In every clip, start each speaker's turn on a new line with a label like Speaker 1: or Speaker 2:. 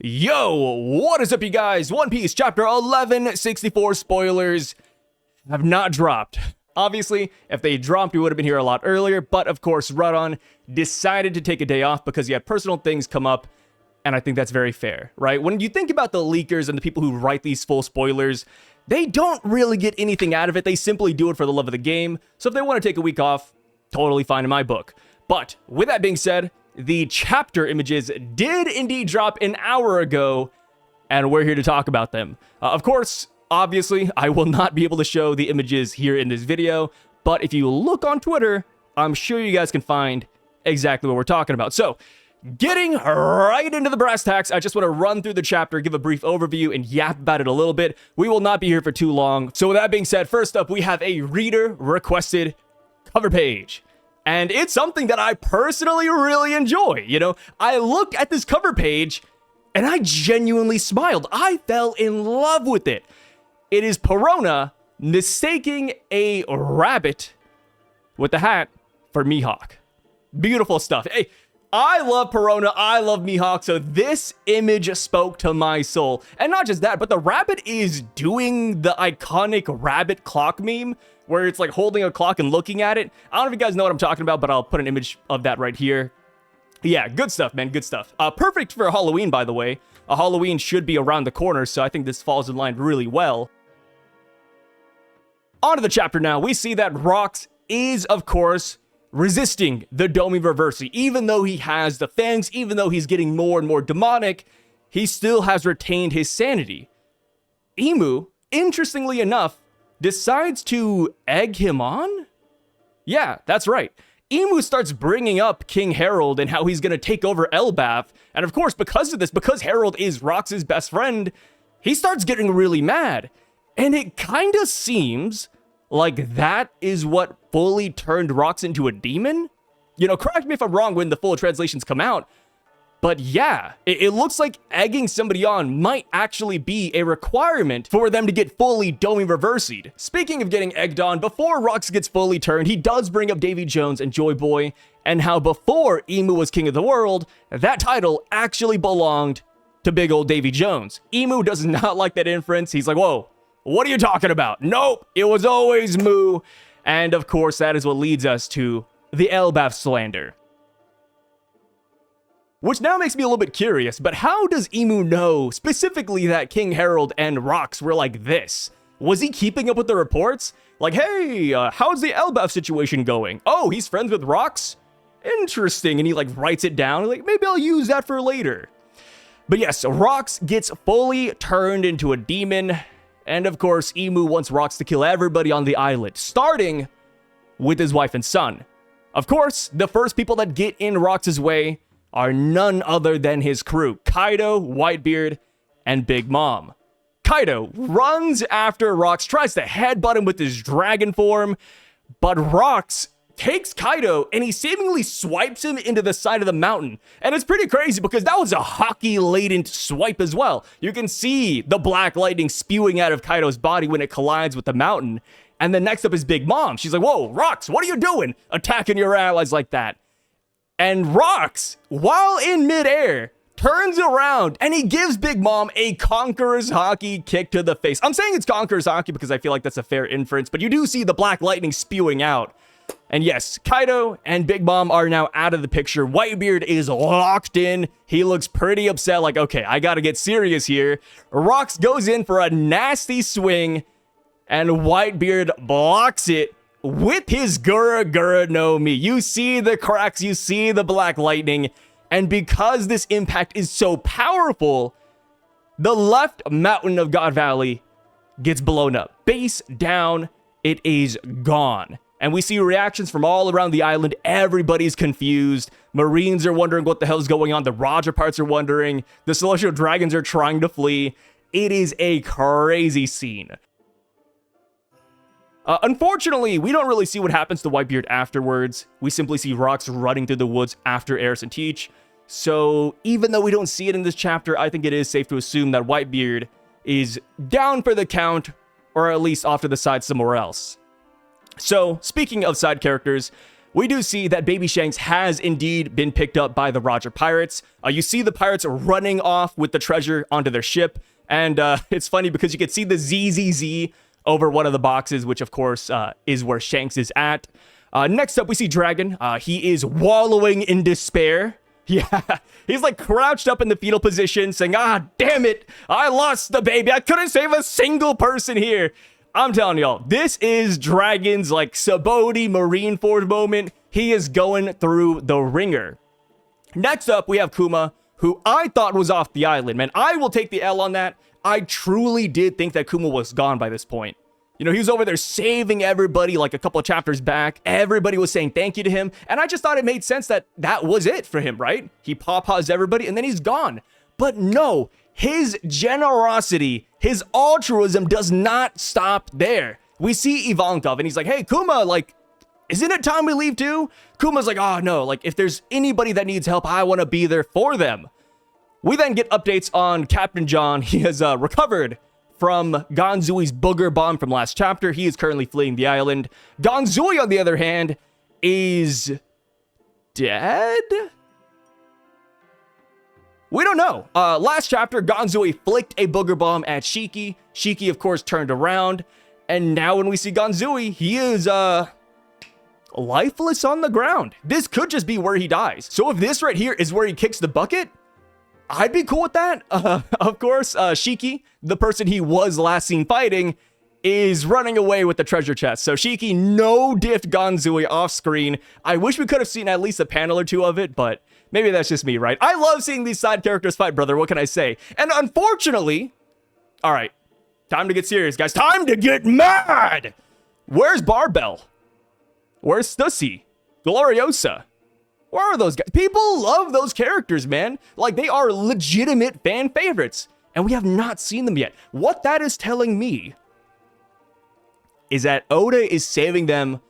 Speaker 1: Yo, what is up, you guys? One Piece chapter 1164 spoilers have not dropped. Obviously, if they dropped, we would have been here a lot earlier, but of course, Rudon decided to take a day off because he had personal things come up, and I think that's very fair, right? When you think about the leakers and the people who write these full spoilers, they don't really get anything out of it. They simply do it for the love of the game, so if they want to take a week off, totally fine in my book. But with that being said, the chapter images did indeed drop an hour ago, and we're here to talk about them. Of course, obviously, I will not be able to show the images here in this video, but if you look on Twitter, I'm sure you guys can find exactly what we're talking about. So, getting right into the brass tacks, I just want to run through the chapter, give a brief overview, and yap about it a little bit. We will not be here for too long. So with that being said, first up, we have a reader-requested cover page. And it's something that I personally really enjoy. You know, I looked at this cover page and I genuinely smiled. I fell in love with it. It is Perona mistaking a rabbit with the hat for Mihawk. Beautiful stuff. Hey, I love Perona. I love Mihawk. So this image spoke to my soul. And not just that, but the rabbit is doing the iconic rabbit clock meme, where it's like holding a clock and looking at it. I don't know if you guys know what I'm talking about, but I'll put an image of that right here. Yeah, good stuff, man, good stuff. Perfect for Halloween, by the way. Halloween should be around the corner, so I think this falls in line really well. On to the chapter now. We see that Rocks is, of course, resisting the Domi Reversi. Even though he has the fangs, even though he's getting more and more demonic, he still has retained his sanity. Emu, interestingly enough, decides to egg him on? Yeah, that's right. Emu starts bringing up King Harold and how he's going to take over Elbaf. And of course, because of this, because Harold is Rox's best friend, he starts getting really mad. And it kind of seems like that is what fully turned Rox into a demon? You know, correct me if I'm wrong when the full translations come out. But yeah, it looks like egging somebody on might actually be a requirement for them to get fully Domi Reversi'd. Speaking of getting egged on, before Rox gets fully turned, he does bring up Davy Jones and Joyboy, and how before Emu was king of the world, that title actually belonged to big old Davy Jones. Emu does not like that inference. He's like, whoa, what are you talking about? Nope, it was always Mu. And of course, that is what leads us to the Elbaf slander. Which now makes me a little bit curious, but how does Emu know specifically that King Harold and Rox were like this? Was he keeping up with the reports? Like, hey, how's the Elbaf situation going? Oh, he's friends with Rox? Interesting, and he like writes it down, like, maybe I'll use that for later. But yes, Rox gets fully turned into a demon, and of course, Emu wants Rox to kill everybody on the island, starting with his wife and son. Of course, the first people that get in Rox's way are none other than his crew, Kaido, Whitebeard, and Big Mom. Kaido runs after Rox, tries to headbutt him with his dragon form, but Rox takes Kaido and he seemingly swipes him into the side of the mountain. And it's pretty crazy because that was a hockey-laden swipe as well. You can see the black lightning spewing out of Kaido's body when it collides with the mountain. And then next up is Big Mom. She's like, whoa, Rox, what are you doing? Attacking your allies like that. And Rox, while in midair, turns around and he gives Big Mom a Conqueror's Hockey kick to the face. I'm saying it's Conqueror's Hockey because I feel like that's a fair inference, but you do see the black lightning spewing out. And yes, Kaido and Big Mom are now out of the picture. Whitebeard is locked in. He looks pretty upset, like, okay, I gotta get serious here. Rox goes in for a nasty swing, and Whitebeard blocks it with his Gura no Mi. You see the cracks, you see the black lightning, and because this impact is so powerful, the left mountain of God Valley gets blown up. Base down, it is gone. And we see reactions from all around the island. Everybody's confused. Marines are wondering what the hell is going on. The Roger parts are wondering. The Celestial Dragons are trying to flee. It is a crazy scene. Unfortunately, we don't really see what happens to Whitebeard afterwards. We simply see Rox running through the woods after Aerys and Teach. So even though we don't see it in this chapter, I think it is safe to assume that Whitebeard is down for the count, or at least off to the side somewhere else. So speaking of side characters, we do see that Baby Shanks has indeed been picked up by the Roger pirates. You see the pirates running off with the treasure onto their ship. And it's funny because you can see the ZZZ over one of the boxes, which of course is where Shanks is at. Next up, we see Dragon. He is wallowing in despair. Yeah, he's like crouched up in the fetal position saying, ah, damn it, I lost the baby. I couldn't save a single person here. I'm telling y'all, this is Dragon's like Saboti Marineford moment. He is going through the ringer. Next up, we have Kuma, who I thought was off the island. Man, I will take the L on that. I truly did think that Kuma was gone by this point. You know, he was over there saving everybody like a couple of chapters back. Everybody was saying thank you to him. And I just thought it made sense that that was it for him, right? He pawpaws everybody and then he's gone. But no, his generosity, his altruism does not stop there. We see Ivankov and he's like, hey, Kuma, like, isn't it time we leave too? Kuma's like, oh no, like if there's anybody that needs help, I want to be there for them. We then get updates on Captain John. He has recovered from Ganzui's booger bomb from last chapter. He is currently fleeing the island. Ganzui, on the other hand, is dead? We don't know. Last chapter, Ganzui flicked a booger bomb at Shiki. Shiki, of course, turned around. And now when we see Ganzui, he is, lifeless on the ground. This could just be where he dies. So if this right here is where he kicks the bucket, I'd be cool with that. Of course, Shiki, the person he was last seen fighting, is running away with the treasure chest. So Shiki no-diffed Ganzui off screen. I wish we could have seen at least a panel or two of it, but maybe that's just me, right? I love seeing these side characters fight, brother. What can I say? And unfortunately, all right, time to get serious, guys. Time to get mad! Where's Barbell? Where's Stussy? Gloriosa? Where are those guys? People love those characters, man. Like, they are legitimate fan favorites. And we have not seen them yet. What that is telling me is that Oda is saving them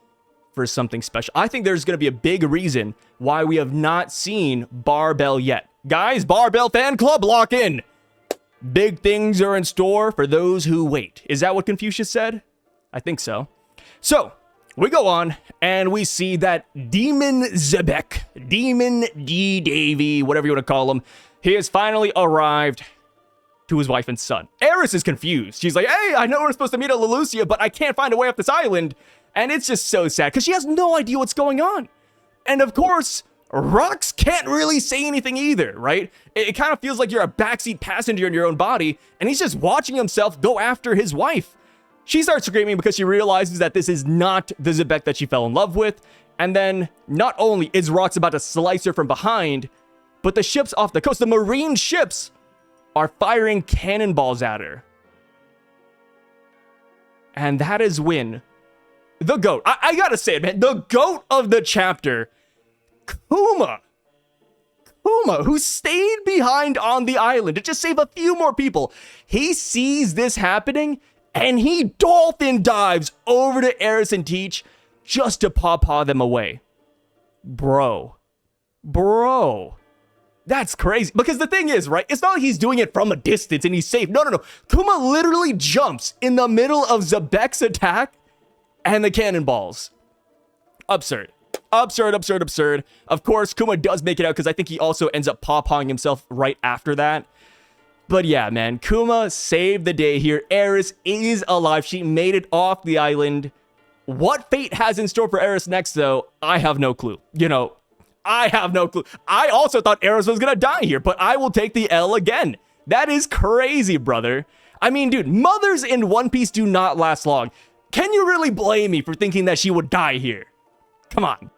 Speaker 1: for something special. I think there's going to be a big reason why we have not seen Barbell yet. Guys, Barbell fan club, lock in. Big things are in store for those who wait. Is that what Confucius said? I think so. So, we go on, and we see that Demon Zebek, Demon D. Davy, whatever you want to call him, he has finally arrived to his wife and son. Aerys is confused. She's like, hey, I know we're supposed to meet at Lelucia, but I can't find a way off this island. And it's just so sad, because she has no idea what's going on. And of course, Rocks can't really say anything either, right? It kind of feels like you're a backseat passenger in your own body, and he's just watching himself go after his wife. She starts screaming because she realizes that this is not the Zebek that she fell in love with. And then not only is Rocks about to slice her from behind, but the ships off the coast, the marine ships, are firing cannonballs at her. And that is when the GOAT, I gotta say it, man, the GOAT of the chapter, Kuma, who stayed behind on the island to just save a few more people, he sees this happening and he dolphin dives over to Aerys and Teach just to pawpaw them away. Bro. That's crazy. Because the thing is, right, it's not like he's doing it from a distance and he's safe. No. Kuma literally jumps in the middle of Zebek's attack and the cannonballs. Absurd. Of course, Kuma does make it out because I think he also ends up pawpawing himself right after that. But yeah, man, Kuma saved the day here. Aerys is alive. She made it off the island. What fate has in store for Aerys next, though, I have no clue. I have no clue. I also thought Aerys was going to die here, but I will take the L again. That is crazy, brother. I mean, dude, mothers in One Piece do not last long. Can you really blame me for thinking that she would die here? Come on.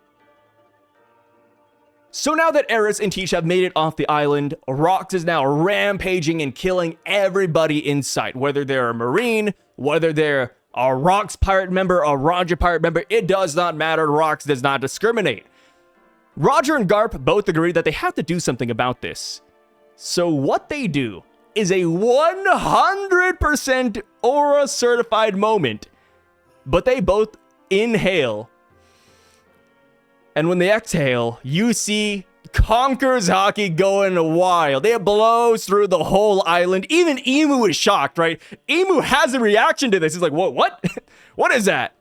Speaker 1: So now that Aerys and Teach have made it off the island, Rocks is now rampaging and killing everybody in sight. Whether they're a Marine, whether they're a Rocks pirate member, a Roger pirate member, it does not matter. Rocks does not discriminate. Roger and Garp both agree that they have to do something about this. So what they do is a 100% Aura certified moment, but they both inhale. And when they exhale, you see Conqueror's Haki going wild. It blows through the whole island. Even Emu is shocked, right? Emu has a reaction to this. He's like, what? What is that?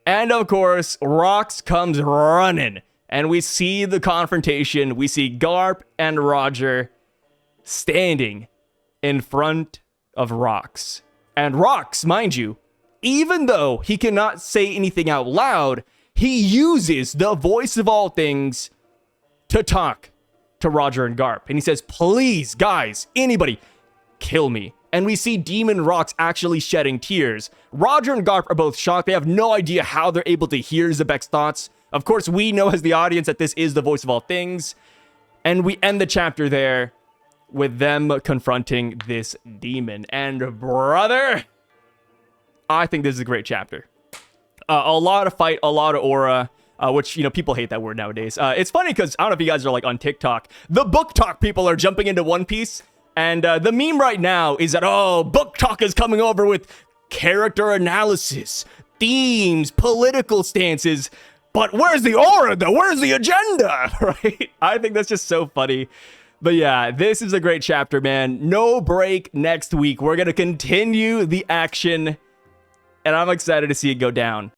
Speaker 1: And of course, Rocks comes running. And we see the confrontation. We see Garp and Roger standing in front of Rocks. And Rocks, mind you, even though he cannot say anything out loud, he uses the voice of all things to talk to Roger and Garp. And he says, please, guys, anybody, kill me. And we see Demon Rocks actually shedding tears. Roger and Garp are both shocked. They have no idea how they're able to hear Xebec's thoughts. Of course, we know as the audience that this is the voice of all things. And we end the chapter there with them confronting this demon. And brother, I think this is a great chapter. A lot of fight, a lot of aura, which, you know, people hate that word nowadays. It's funny because I don't know if you guys are like on TikTok. The book talk people are jumping into One Piece. And the meme right now is that, oh, book talk is coming over with character analysis, themes, political stances. But where's the aura, though? Where's the agenda, right? I think that's just so funny. But yeah, this is a great chapter, man. No break next week. We're going to continue the action, and I'm excited to see it go down.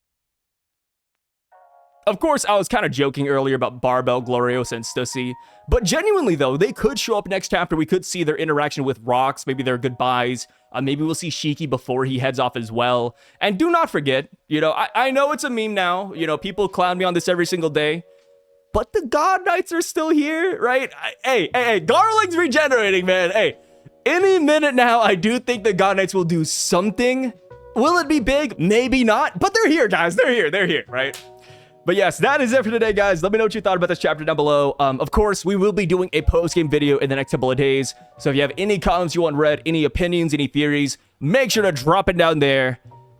Speaker 1: Of course, I was kind of joking earlier about Barbell, Gloriosa, and Stussy. But genuinely, though, they could show up next chapter. We could see their interaction with Rocks, maybe their goodbyes. Maybe we'll see Shiki before he heads off as well. And do not forget, you know, I know it's a meme now. You know, people clown me on this every single day. But the God Knights are still here, right? Hey, Garling's regenerating, man. Hey, any minute now, I do think the God Knights will do something. Will it be big? Maybe not. But they're here, guys. They're here, right? But yes, that is it for today, guys. Let me know what you thought about this chapter down below. Of course, we will be doing a post-game video in the next couple of days. So if you have any comments you want read, any opinions, any theories, make sure to drop it down there.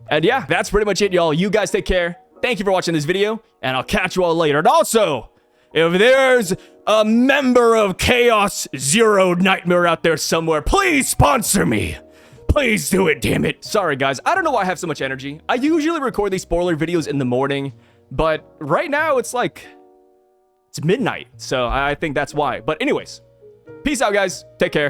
Speaker 1: And yeah, that's pretty much it, y'all. You guys take care. Thank you for watching this video, and I'll catch you all later. And also, if there's a member of Chaos Zero Nightmare out there somewhere, please sponsor me. Please do it, damn it. Sorry, guys. I don't know why I have so much energy. I usually record these spoiler videos in the morning. But right now, it's midnight, so I think that's why. But anyways, peace out, guys. Take care.